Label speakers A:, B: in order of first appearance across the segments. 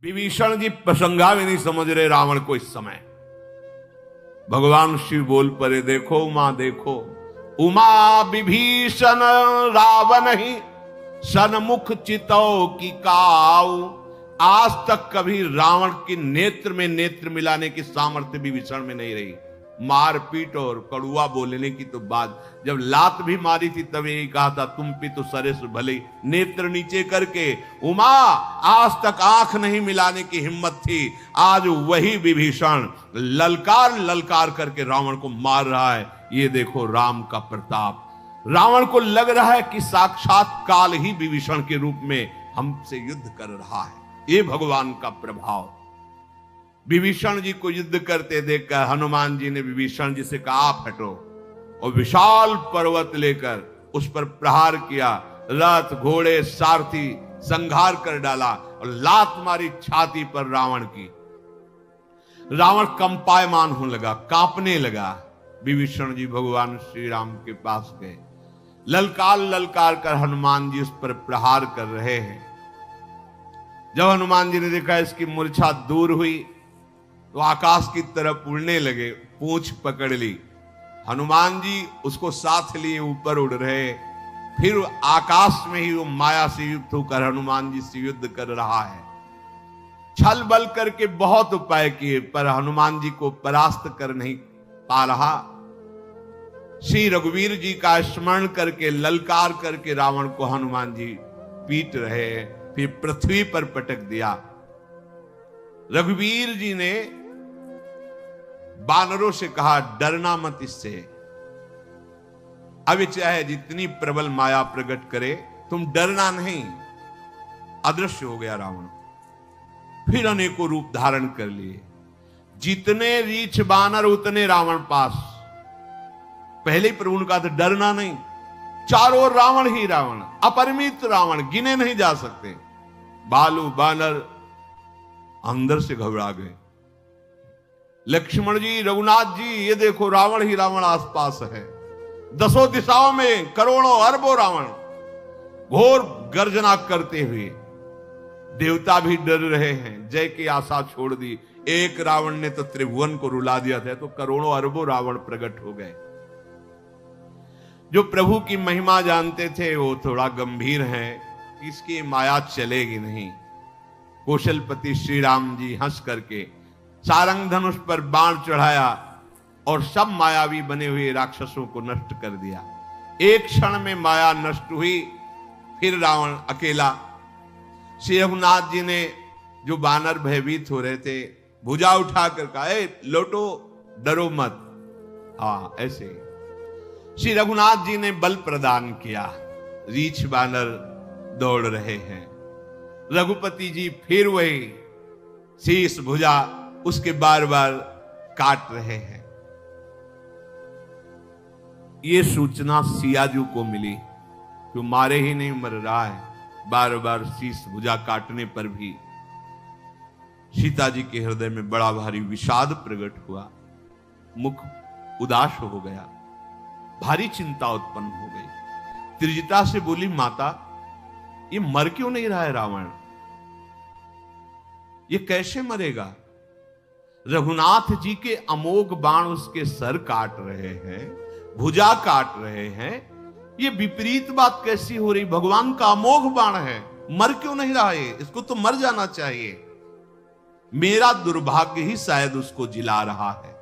A: विभीषण जी प्रसंगा भी नहीं समझ रहे रावण को इस समय। भगवान शिव बोल पड़े, देखो उमा देखो, उमा विभीषण रावण ही सन्मुख चितौ की काऊ। आज तक कभी रावण की नेत्र में नेत्र मिलाने की सामर्थ्य विभीषण में नहीं रही। मारपीट और कड़ुआ बोलने की तो बात, जब लात भी मारी थी तब यही कहा था, तुम भी तो सरेस भले, नेत्र नीचे करके। उमा आज तक आंख नहीं मिलाने की हिम्मत थी, आज वही विभीषण ललकार ललकार करके रावण को मार रहा है। ये देखो राम का प्रताप। रावण को लग रहा है कि साक्षात काल ही विभीषण के रूप में हमसे युद्ध कर रहा है। ये भगवान का प्रभाव। विभीषण जी को युद्ध करते देखकर हनुमान जी ने विभीषण जी से कहा, आप हटो, और विशाल पर्वत लेकर उस पर प्रहार किया। रथ घोड़े सारथी संहार कर डाला और लात मारी छाती पर रावण की। रावण कंपायमान होने लगा, कांपने लगा। विभीषण जी भगवान श्री राम के पास गए। ललकार ललकार कर हनुमान जी उस पर प्रहार कर रहे हैं। जब हनुमान जी ने देखा इसकी मूर्छा दूर हुई तो आकाश की तरफ उड़ने लगे, पूंछ पकड़ ली। हनुमान जी उसको साथ लिए ऊपर उड़ रहे। फिर आकाश में ही वो माया से युक्त होकर हनुमान जी से युद्ध कर रहा है। छल बल करके बहुत उपाय किए पर हनुमान जी को परास्त कर नहीं पा रहा। श्री रघुवीर जी का स्मरण करके ललकार करके रावण को हनुमान जी पीट रहे। फिर पृथ्वी पर पटक दिया। रघुवीर जी ने बानरों से कहा, डरना मत इससे, अब चाहे जितनी प्रबल माया प्रकट करे तुम डरना नहीं। अदृश्य हो गया रावण। फिर अनेकों रूप धारण कर लिए। जितने रीछ बानर उतने रावण पास। पहले ही प्रभु ने कहा था डरना नहीं। चारों ओर रावण ही रावण, अपरिमित रावण, गिने नहीं जा सकते। बालू बानर अंदर से घबरा गए। लक्ष्मण जी, रघुनाथ जी, ये देखो रावण ही रावण आसपास है। दसों दिशाओं में करोड़ों अरबों रावण घोर गर्जना करते हुए। देवता भी डर रहे हैं, जय की आशा छोड़ दी। एक रावण ने तो त्रिभुवन को रुला दिया था, तो करोड़ों अरबों रावण प्रकट हो गए। जो प्रभु की महिमा जानते थे वो थोड़ा गंभीर हैं, इसकी माया चलेगी नहीं। कौशलपति श्री राम जी हंस करके सारंग धनुष पर बाण चढ़ाया और सब मायावी बने हुए राक्षसों को नष्ट कर दिया। एक क्षण में माया नष्ट हुई। फिर रावण अकेला। श्री रघुनाथ जी ने, जो बानर भयभीत हो रहे थे, भुजा उठाकर कहा, लौटो, डरो मत। हाँ, ऐसे श्री रघुनाथ जी ने बल प्रदान किया। रीछ बानर दौड़ रहे हैं। रघुपति जी फिर वही शीश भुजा उसके बार बार काट रहे हैं। ये सूचना सियाजू को मिली कि मारे ही नहीं मर रहा है। बार बार शीश भुजा काटने पर भी सीता जी के हृदय में बड़ा भारी विषाद प्रकट हुआ। मुख उदास हो गया। भारी चिंता उत्पन्न हो गई। त्रिजटा से बोली, माता ये मर क्यों नहीं रहा है रावण? ये कैसे मरेगा? रघुनाथ जी के अमोघ बाण उसके सर काट रहे हैं, भुजा काट रहे हैं। ये विपरीत बात कैसी हो रही? भगवान का अमोघ बाण है, मर क्यों नहीं रहा है? इसको तो मर जाना चाहिए। मेरा दुर्भाग्य ही शायद उसको जिला रहा है।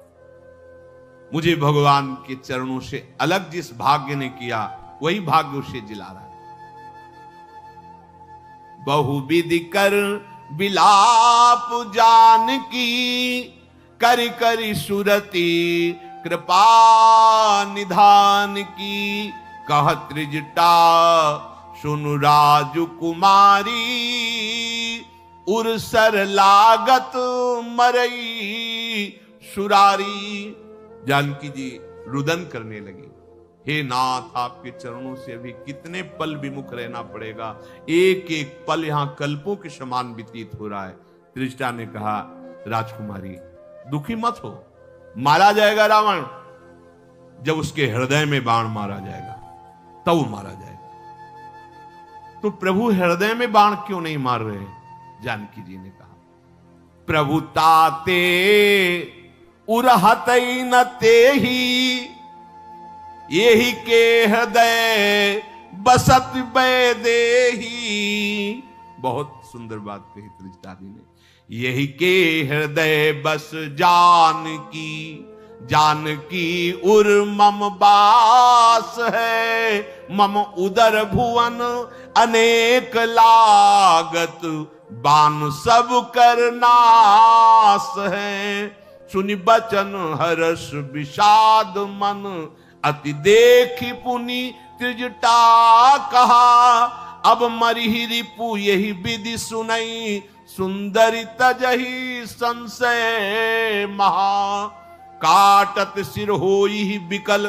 A: मुझे भगवान के चरणों से अलग जिस भाग्य ने किया वही भाग्य उसे जिला रहा है। बहुविधि कर बिलाप जान की, करि करि सुरति कृपा निधान की। कह त्रिजटा सुनु राजु कुमारी, उरसर लागत मरई सुरारी। जानकी जी रुदन करने लगी, हे नाथ, आपके चरणों से अभी कितने पल विमुख रहना पड़ेगा। एक एक पल यहां कल्पों के समान व्यतीत हो रहा है। त्रिजटा ने कहा, राजकुमारी दुखी मत हो, मारा जाएगा रावण। जब उसके हृदय में बाण मारा जाएगा तब मारा जाएगा। तो प्रभु हृदय में बाण क्यों नहीं मार रहे? जानकी जी ने कहा, प्रभु ताते उरहतई न तेही, यही के हृदय बसत बैदेही। बहुत सुंदर बात कही त्रिजटादी ने। यही के हृदय बस जानकी उर मम बास है, मम उदर भुवन अनेक लागत, बान सब कर नास है। सुनि बचन हर्ष विषाद मन, अति देखी पुनि त्रिजटा कहा। अब मरिहि रिपु यही विधि सुनई, सुंदरी तजहि संशय महा। काटत सिर होई बिकल,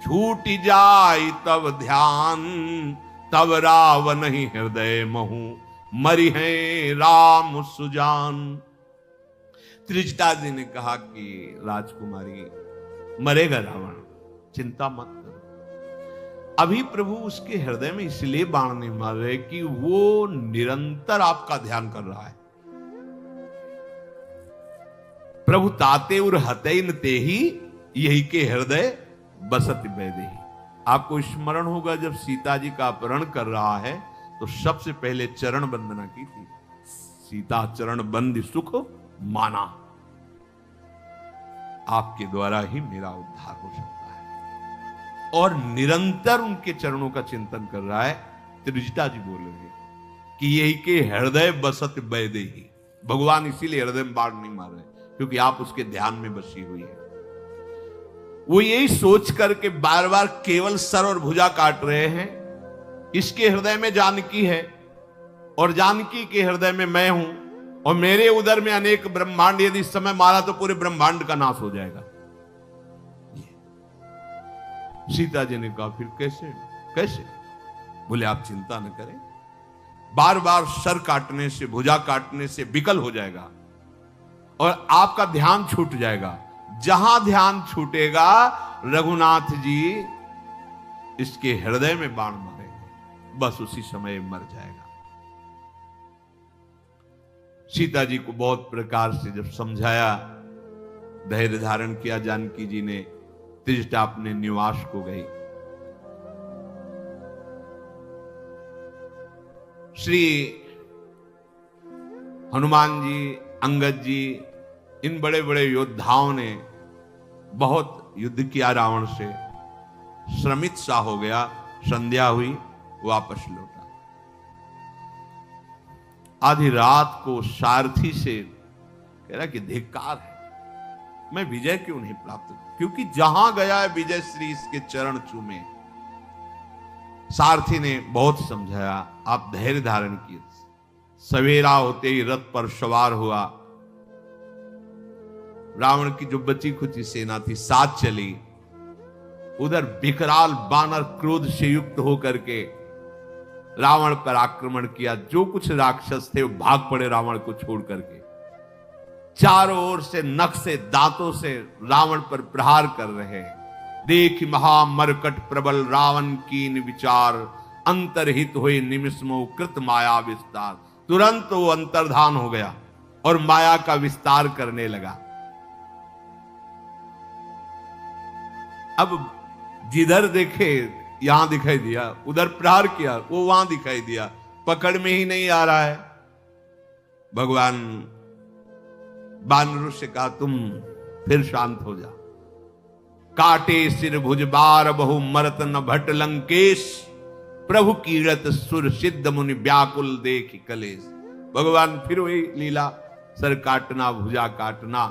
A: छूट जाय तब ध्यान, तब रावण ही हृदय महु, मरि है राम सुजान। त्रिजटा जी ने कहा कि राजकुमारी, मरेगा रावण, चिंता मत करो। अभी प्रभु उसके हृदय में इसलिए बाण नहीं मार रहे कि वो निरंतर आपका ध्यान कर रहा है। प्रभु ताते उर हतैन तेही, यही के हृदय बसत बैदेही। आपको स्मरण होगा जब सीता जी का अपहरण कर रहा है तो सबसे पहले चरण वंदना की थी। सीता चरण बंदी सुख माना, आपके द्वारा ही मेरा उद्धार हो सकता है। और निरंतर उनके चरणों का चिंतन कर रहा है। त्रिजटा जी बोल रहे हैं कि यही के हृदय बसत बैदेही। भगवान इसीलिए हृदय में बाण नहीं मार रहे क्योंकि आप उसके ध्यान में बसी हुई है। वो यही सोच करके बार बार केवल सर और भुजा काट रहे हैं। इसके हृदय में जानकी है और जानकी के हृदय में मैं हूं, और मेरे उदर में अनेक ब्रह्मांड, यदि इस समय मारा तो पूरे ब्रह्मांड का नाश हो जाएगा। सीता जी ने कहा फिर कैसे कैसे? बोले आप चिंता न करें, बार बार सर काटने से, भुजा काटने से विकल हो जाएगा और आपका ध्यान छूट जाएगा। जहां ध्यान छूटेगा रघुनाथ जी इसके हृदय में बाण मारेंगे, बस उसी समय मर जाएगा। सीता जी को बहुत प्रकार से जब समझाया, धैर्य धारण किया, जानकी जी ने त्रिजटा अपने निवास को गई। श्री हनुमान जी, अंगद जी, इन बड़े बड़े योद्धाओं ने बहुत युद्ध किया रावण से। श्रमित सा हो गया, संध्या हुई, वापस लौटा। आधी रात को सारथी से कह रहा कि धिक्कार है, मैं विजय क्यों नहीं प्राप्त, क्योंकि जहां गया है विजय श्री इसके चरण चूमे। सारथी ने बहुत समझाया, आप धैर्य धारण किए। सवेरा होते ही रथ पर सवार हुआ। रावण की जो बची खुची सेना थी साथ चली। उधर विकराल बानर क्रोध से युक्त होकर के रावण पर आक्रमण किया। जो कुछ राक्षस थे वो भाग पड़े रावण को छोड़ करके। चारों ओर से नख से, दांतों से रावण पर प्रहार कर रहे। देख महामरकट प्रबल रावण कीन विचार, अंतरहित हुए निमिषमो कृत माया विस्तार। तुरंत वो अंतर्धान हो गया और माया का विस्तार करने लगा। अब जिधर देखे यहां दिखाई दिया, उधर प्रहार किया, वो वहां दिखाई दिया, पकड़ में ही नहीं आ रहा है। भगवान बानरों से कहा तुम फिर शांत हो जा। काटे सिर भुजबार बहु मरत न भट लंकेश, प्रभु कीरत सुर सिद्ध मुनि व्याकुल देख कलेश। भगवान फिर वही लीला, सर काटना, भुजा काटना।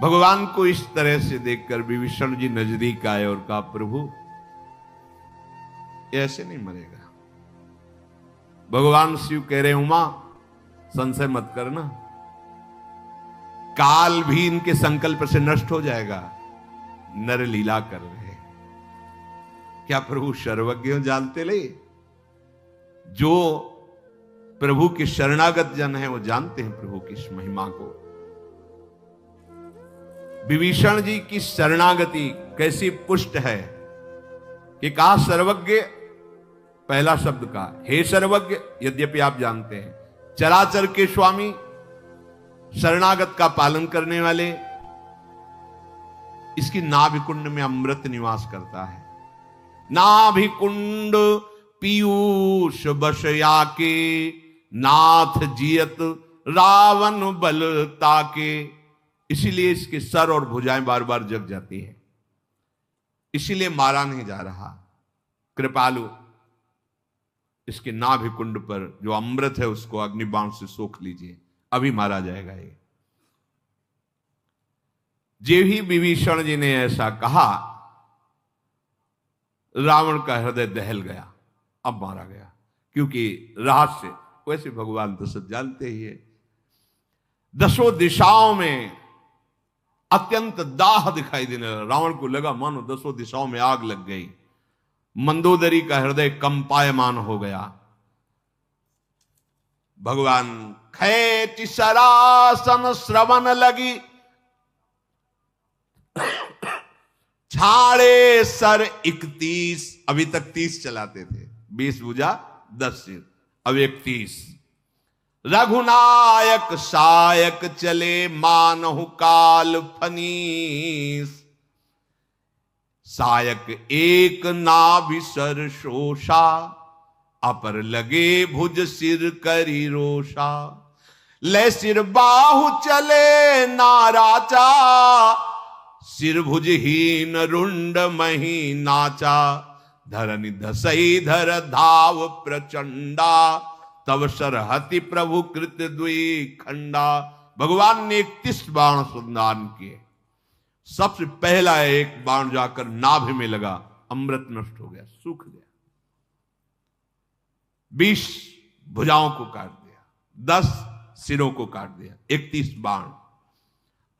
A: भगवान को इस तरह से देखकर विभीषण जी नजदीक आए और कहा प्रभु ऐसे नहीं मरेगा। भगवान शिव कह रहे उमा संशय मत करना, काल भी इनके संकल्प से नष्ट हो जाएगा। नर लीला कर रहे हैं। क्या प्रभु सर्वज्ञ जानते ले? जो प्रभु के शरणागत जन है वो जानते हैं प्रभु की इस महिमा को। विभीषण जी की शरणागति कैसी पुष्ट है कि कहा सर्वज्ञ, पहला शब्द का हे सर्वज्ञ। यद्यपि आप जानते हैं चराचर के स्वामी, शरणागत का पालन करने वाले, इसकी नाभि कुंड में अमृत निवास करता है। नाभि कुंड पीयूष बशया के, नाथ जियत रावण बल ताके। इसीलिए इसके सर और भुजाएं बार बार जग जाती है, इसीलिए मारा नहीं जा रहा। कृपालु इसके नाभि कुंड पर जो अमृत है उसको अग्निबाण से सोख लीजिए, अभी मारा जाएगा ये। जे ही विभीषण जी ने ऐसा कहा, रावण का हृदय दहल गया, अब मारा गया। क्योंकि रहस्य वैसे भगवान तो सब जानते ही है। दसों दिशाओं में अत्यंत दाह दिखाई देने लगा। रावण को लगा मानो दसों दिशाओं में आग लग गई। मंदोदरी का हृदय कंपायमान हो गया। भगवान खैति सरासन श्रवण लगी, छाड़े सर 31। अभी तक 30 चलाते थे, 20 भुजा 10 सिर, अब 31। रघुनायक सायक चले, मानहु काल फनीस। सायक एक नाभि सर शोषा, अपर लगे भुज सिर करी रोषा। ले सिर बाहु चले नाराचा, सिर भुजहीन रुंड मही नाचा। धरनि धसई धर धाव प्रचंडा, तब सरहति प्रभु कृत द्वि खंडा। भगवान ने 31 बाण संधान किए। सबसे पहला एक बाण जाकर नाभि में लगा, अमृत नष्ट हो गया, सूख गया। 20 भुजाओं को काट दिया, 10 सिरों को काट दिया, 31 बाण।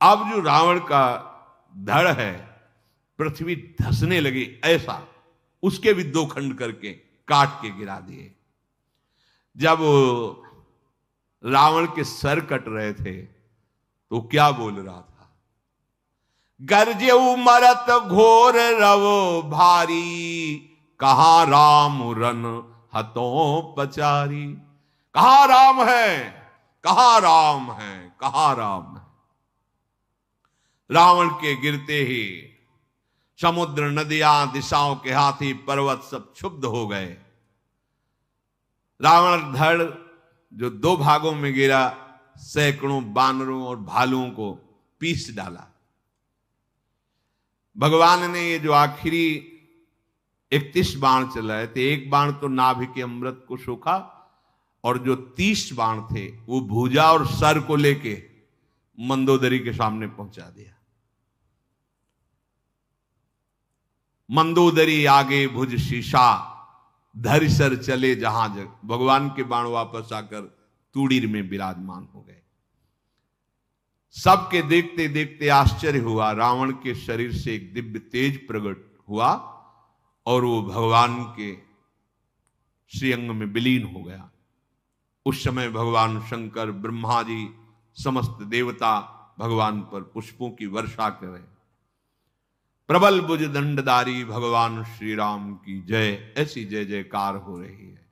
A: अब जो रावण का धड़ है, पृथ्वी धसने लगी ऐसा, उसके भी 2 खंड करके काट के गिरा दिए। जब रावण के सर कट रहे थे तो क्या बोल रहा था? गरजेऊ मरत घोर रवो भारी, कहां राम रन हतों पचारी। कहां राम है, कहां राम है, कहां राम है। रावण के गिरते ही समुद्र, नदियां, दिशाओं के हाथी, पर्वत सब क्षुब्ध हो गए। रावण धड़ जो 2 भागों में गिरा, सैकड़ों बानरों और भालुओं को पीस डाला। भगवान ने ये जो आखिरी 31 बाण चलाए थे, एक बाण तो नाभि के अमृत को सोखा, और जो 30 बाण थे वो भुजा और सर को लेके मंदोदरी के सामने पहुंचा दिया। मंदोदरी आगे भुज शीशा, धरि सर चले जहां जग। भगवान के बाण वापस आकर तूड़ीर में विराजमान हो गए। सबके देखते देखते आश्चर्य हुआ। रावण के शरीर से एक दिव्य तेज प्रकट हुआ और वो भगवान के श्रीअंग में विलीन हो गया। उस समय भगवान शंकर, ब्रह्मा जी, समस्त देवता भगवान पर पुष्पों की वर्षा करें। प्रबल भुज दंडधारी भगवान श्री राम की जय, ऐसी जय जयकार हो रही है।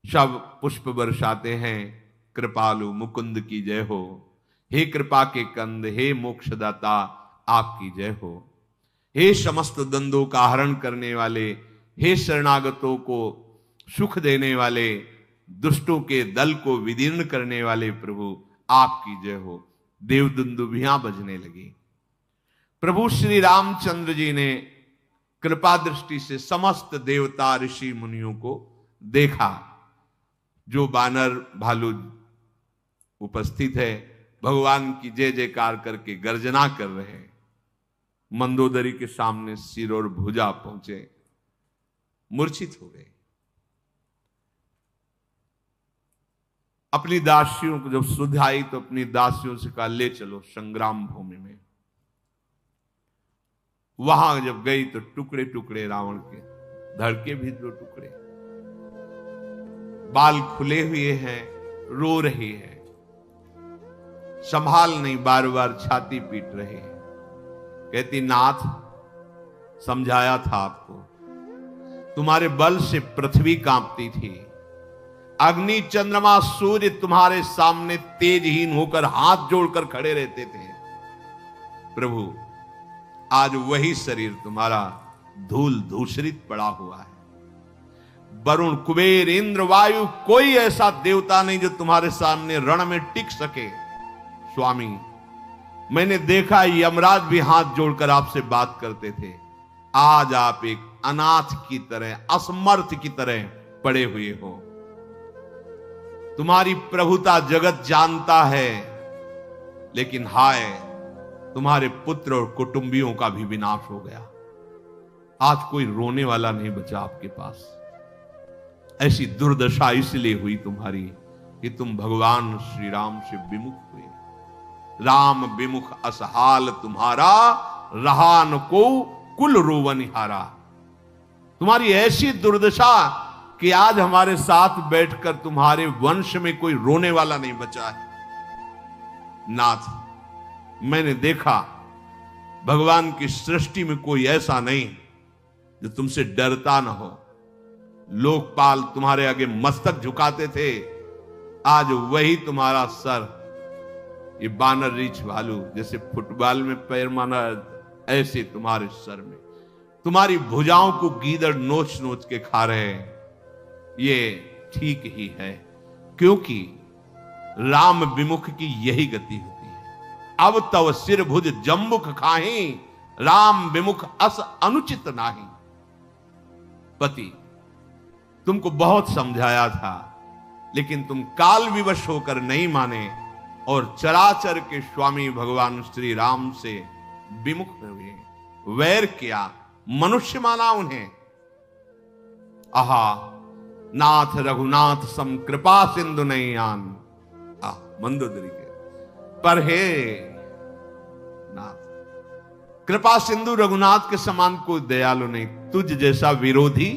A: सब पुष्प बरसाते हैं, कृपालु मुकुंद की जय हो। हे कृपा के कंद, हे मोक्षदाता आपकी जय हो। हे समस्त द्वंद्वों का हरण करने वाले, हे शरणागतों को सुख देने वाले, दुष्टों के दल को विदीर्ण करने वाले प्रभु आपकी जय हो। देव दुंदुभियां बजने लगी। प्रभु श्री रामचंद्र जी ने कृपा दृष्टि से समस्त देवता ऋषि मुनियों को देखा। जो बानर भालू उपस्थित है, भगवान की जय जयकार करके गर्जना कर रहे हैं। मंदोदरी के सामने सिर और भुजा पहुंचे, मूर्छित हो गए। अपनी दासियों को जब सुध आई तो अपनी दासियों से कहा, ले चलो संग्राम भूमि में। वहां जब गई तो टुकड़े टुकड़े रावण के, धड़ के भी 2 टुकड़े, बाल खुले हुए हैं, रो रही है, संभाल नहीं, बार बार छाती पीट रहे हैं। कहती, नाथ समझाया था आपको, तुम्हारे बल से पृथ्वी कांपती थी, अग्नि चंद्रमा सूर्य तुम्हारे सामने तेजहीन होकर हाथ जोड़कर खड़े रहते थे। प्रभु आज वही शरीर तुम्हारा धूल धूसरित पड़ा हुआ है। वरुण कुबेर इंद्र वायु कोई ऐसा देवता नहीं जो तुम्हारे सामने रण में टिक सके। स्वामी मैंने देखा यमराज भी हाथ जोड़कर आपसे बात करते थे। आज आप एक अनाथ की तरह असमर्थ की तरह पड़े हुए हो। तुम्हारी प्रभुता जगत जानता है, लेकिन हाय तुम्हारे पुत्र और कुटुंबियों का भी विनाश हो गया। आज कोई रोने वाला नहीं बचा आपके पास। ऐसी दुर्दशा इसलिए हुई तुम्हारी कि तुम भगवान श्री राम से विमुख हुए। राम विमुख असहाल तुम्हारा, रहा न को कुल रोवनिहारा। तुम्हारी ऐसी दुर्दशा कि आज हमारे साथ बैठकर तुम्हारे वंश में कोई रोने वाला नहीं बचा है। नाथ मैंने देखा भगवान की सृष्टि में कोई ऐसा नहीं जो तुमसे डरता ना हो। लोकपाल तुम्हारे आगे मस्तक झुकाते थे, आज वही तुम्हारा सर ये बानर रीछ भालू जैसे फुटबॉल में पैर माना, ऐसे तुम्हारे सर में तुम्हारी भुजाओं को गीदड़ नोच नोच के खा रहे हैं। ये ठीक ही है, क्योंकि राम विमुख की यही गति होती है। अब तव सिर भुज जम्बुक खाही, राम विमुख अस अनुचित नाही। पति तुमको बहुत समझाया था, लेकिन तुम काल विवश होकर नहीं माने और चराचर के स्वामी भगवान श्री राम से विमुख हुए। वैर किया, मनुष्य माना उन्हें। आहा नाथ रघुनाथ सम कृपा सिंधु नहीं आन। मंदोदरी के पर हे नाथ, कृपा सिंधु रघुनाथ के समान कोई दयालु नहीं। तुझ जैसा विरोधी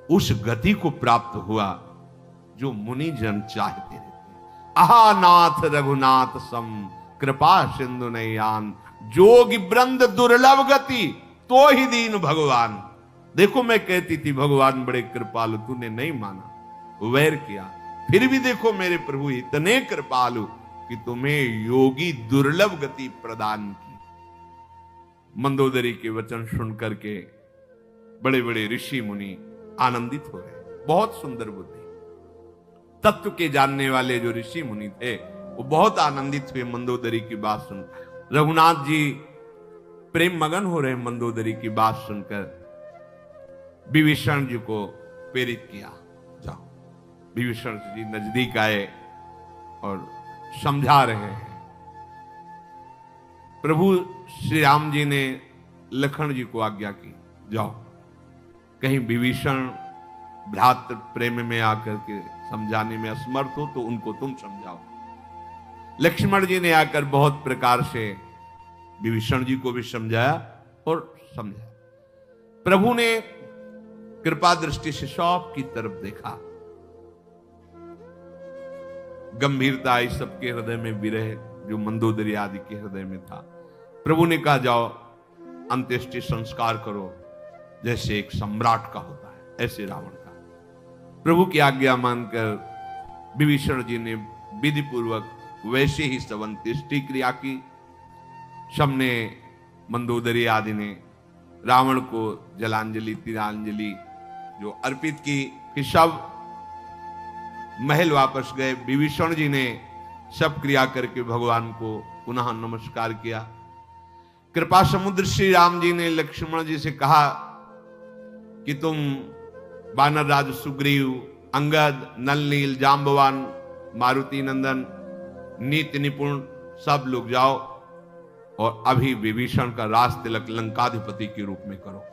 A: उस गति को प्राप्त हुआ जो मुनि जन चाहते रहते। आहा नाथ रघुनाथ सम कृपा सिंधु नैयान, जोगी वृंद दुर्लभ गति तो ही दीन भगवान। देखो मैं कहती थी भगवान बड़े कृपालु, तूने नहीं माना, वैर किया। फिर भी देखो मेरे प्रभु इतने कृपालु कि तुम्हें योगी दुर्लभ गति प्रदान की। मंदोदरी के वचन सुन करके बड़े बड़े ऋषि मुनि आनंदित हो गए। बहुत सुंदर बुद्धि, तत्व के जानने वाले जो ऋषि मुनि थे वो बहुत आनंदित हुए मंदोदरी की बात सुन। रघुनाथ जी प्रेम मगन हो रहे मंदोदरी की बात सुनकर। विभीषण जी को प्रेरित किया, जाओ। विभीषण जी नजदीक आए और समझा रहे हैं। प्रभु श्री राम जी ने लखन जी को आज्ञा की, जाओ कहीं विभीषण भ्रातृ प्रेम में आकर के समझाने में असमर्थ हो तो उनको तुम समझाओ। लक्ष्मण जी ने आकर बहुत प्रकार से विभीषण जी को भी समझाया और समझाया। प्रभु ने कृपा दृष्टि से सब की तरफ देखा। गंभीरता आई सबके हृदय में, विरह जो मंदोदरी आदि के हृदय में था। प्रभु ने कहा जाओ अंत्येष्टि संस्कार करो जैसे एक सम्राट का होता है, ऐसे रावण का। प्रभु की आज्ञा मानकर विभीषण जी ने विधि पूर्वक वैसे ही सब अंत्येष्टि क्रिया की। सबने मंदोदरी आदि ने रावण को जलांजलि तिलांजलि जो अर्पित की, कि सब महल वापस गए। विभीषण जी ने सब क्रिया करके भगवान को पुनः नमस्कार किया। कृपा समुद्र श्री राम जी ने लक्ष्मण जी से कहा कि तुम वानर राज सुग्रीव, अंगद, नल नील, जाम्बवान, मारुति नंदन, नीति निपुण सब लोग जाओ और अभी विभीषण का राज तिलक लंकाधिपति के रूप में करो।